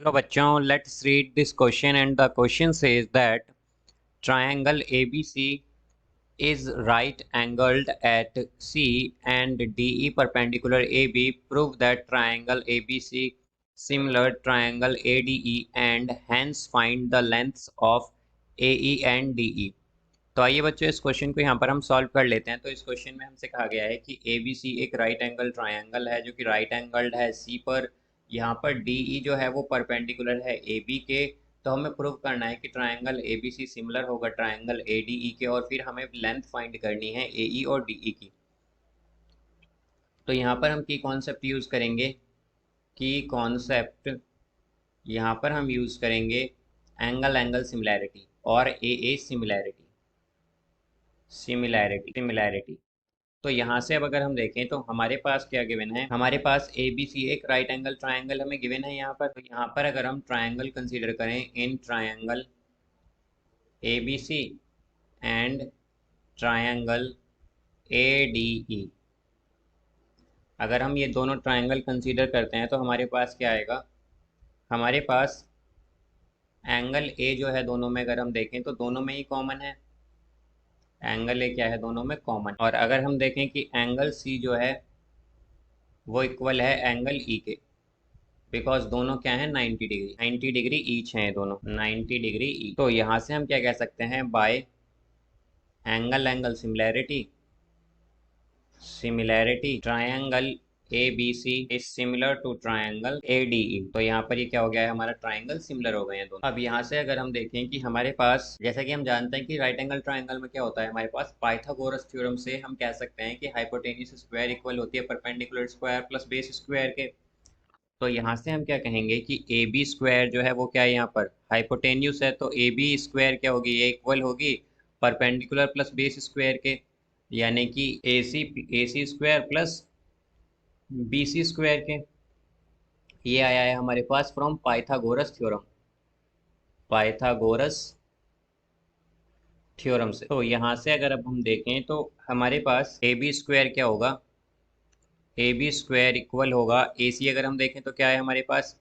Hello बच्चों, let's read this question and the question says that triangle ABC is right angled at C and DE perpendicular AB. Prove that triangle ABC similar triangle ADE and hence find the lengths of AE and DE. तो आइए बच्चों इस question को यहाँ पर हम solve कर लेते हैं। तो इस क्वेश्चन में हमसे कहा गया है कि ABC एक राइट एंगल ट्रायंगल है जो कि राइट एंगल्ड है C पर। यहाँ पर DE जो है वो परपेंडिकुलर है AB के। तो हमें प्रूव करना है कि ट्रायंगल ABC सिमिलर होगा ट्रायंगल ADE के, और फिर हमें लेंथ फाइंड करनी है AE और DE की। तो यहाँ पर हम की कॉन्सेप्ट यूज़ करेंगे। की कॉन्सेप्ट यहाँ पर हम यूज़ करेंगे एंगल एंगल सिमिलैरिटी और AA सिमिलैरिटी। तो यहाँ से अब अगर हम देखें तो हमारे पास क्या गिवन है, हमारे पास ABC एक राइट एंगल ट्रायंगल हमें गिवन है यहाँ पर। तो यहाँ पर अगर हम ट्रायंगल कंसीडर करें in triangle ABC and triangle ADE, अगर हम ये दोनों ट्रायंगल कंसीडर करते हैं तो हमारे पास क्या आएगा, हमारे पास एंगल A जो है दोनों में अगर हम देखें तो दोनों में ही कॉमन है। एंगल A क्या है, दोनों में कॉमन। और अगर हम देखें कि एंगल C जो है वो इक्वल है एंगल E के, बिकॉज दोनों क्या है 90 डिग्री ईच हैं दोनों 90 डिग्री ईच। तो यहाँ से हम क्या कह सकते हैं, by angle angle similarity triangle ABC is similar to triangle ADE। तो यहाँ पर ये क्या हो गया है, हमारा ट्रायंगल सिमिलर हो गए हैं दोनों। अब यहाँ से अगर हम देखें कि हमारे पास, जैसा कि हम जानते हैं कि राइट एंगल ट्रायंगल में क्या होता है, हमारे पास पाइथागोरस थ्योरम से हम कह सकते हैं कि हाइपोटेन्यूज स्क्वायर इक्वल होती है perpendicular square plus base square के। तो यहाँ से हम क्या कहेंगे कि ए बी स्क्वायर जो है वो क्या है, यहाँ पर हाइपोटेन्यूस है, तो ए बी स्क्वायर क्या होगी, ये इक्वल होगी परपेंडिकुलर प्लस बेस स्क्वायर के, यानी कि a c square plus b c square के। ये आया है हमारे पास फ्रॉम पाइथागोरस थ्योरम से। तो यहाँ से अगर अब हम देखें तो हमारे पास ए बी स्क्वायर क्या होगा, ए बी स्क्वायर इक्वल होगा ए सी। अगर हम देखें तो क्या है हमारे पास,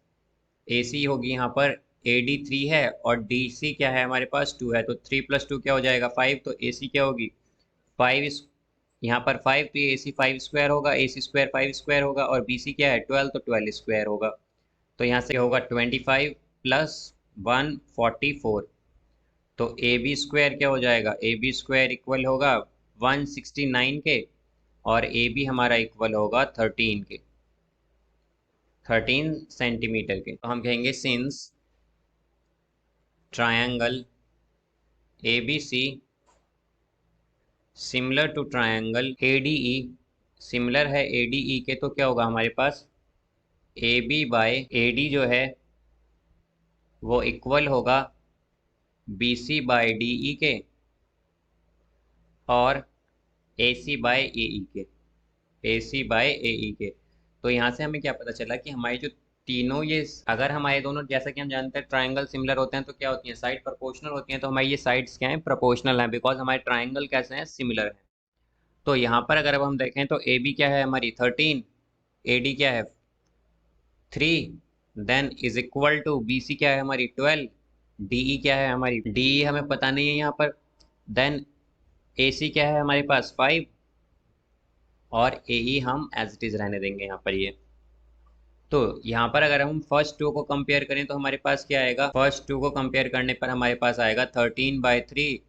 ए सी होगी यहाँ पर AD 3 है और DC क्या है हमारे पास 2 है, तो 3 + 2 क्या हो जाएगा 5। तो AC क्या होगी 5 इस, यहाँ पर 5, तो ये AC 5 स्क्वायर होगा, AC स्क्वायर 5 स्क्वायर होगा, और BC क्या है 12, तो 12 स्क्वायर होगा। तो यहाँ से होगा 25 + 1 44। तो AB स्क्वायर क्या हो जाएगा, AB स्क्वायर इक्वल होगा 169 के, और AB हमारा इक्वल होगा 13 सेंटीमीटर के। तो हम कहेंगे since triangle ABC similar to triangle ADE, similar है ADE के, तो क्या होगा हमारे पास AB बाय AD जो है वो इक्वल होगा BC बाय DE के और AC बाय AE के, AC बाय AE के। तो यहाँ से हमें क्या पता चला कि हमारी जो तीनों ये, अगर हमारे दोनों, जैसा कि हम जानते हैं ट्रायंगल सिमिलर होते हैं तो क्या होती हैं, साइड प्रोपोर्शनल होती हैं। तो हमारी ये साइड्स क्या हैं, प्रोपोर्शनल हैं, बिकॉज हमारे ट्रायंगल कैसे हैं, सिमिलर हैं। तो यहाँ पर अगर अब हम देखें तो ए बी क्या है हमारी 13, ए डी क्या है 3, then is equal to B C क्या है हमारी 12, डी ई क्या है हमारी, डी ई हमें पता नहीं है यहाँ पर, देन ए सी क्या है हमारे पास 5, और ए ई हम एज इट इज रहने देंगे यहाँ पर ये। तो यहाँ पर अगर हम फर्स्ट टू को कंपेयर करें तो हमारे पास क्या आएगा, फर्स्ट टू को कंपेयर करने पर हमारे पास आएगा 13/3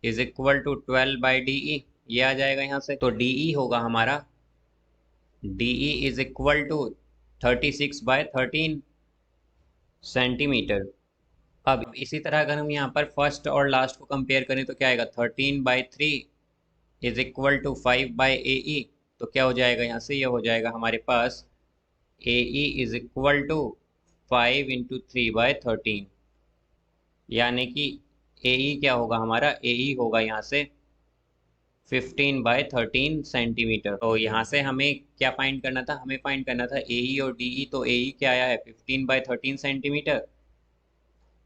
इज इक्वल टू 12/DE, ये आ जाएगा यहाँ से। तो DE होगा हमारा, DE is equal to 36/13 centimetre. अब इसी तरह अगर हम यहाँ पर फर्स्ट और लास्ट को कंपेयर करें तो क्या आएगा, 13/3 इज इक्वल टू 5/AE। तो क्या हो जाएगा यहाँ से, ये हो जाएगा हमारे पास AE इज इक्वल टू 5 × 3/13, यानी कि AE क्या होगा हमारा, AE होगा यहाँ से 15/13 सेंटीमीटर। तो यहाँ से हमें क्या फाइंड करना था, हमें फाइंड करना था AE और DE। तो AE क्या आया है 15/13 सेंटीमीटर,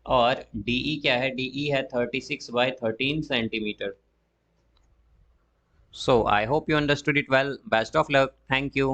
और DE क्या है, DE है 36/13 centimetre. So I hope you understood it well. Best of luck. Thank you.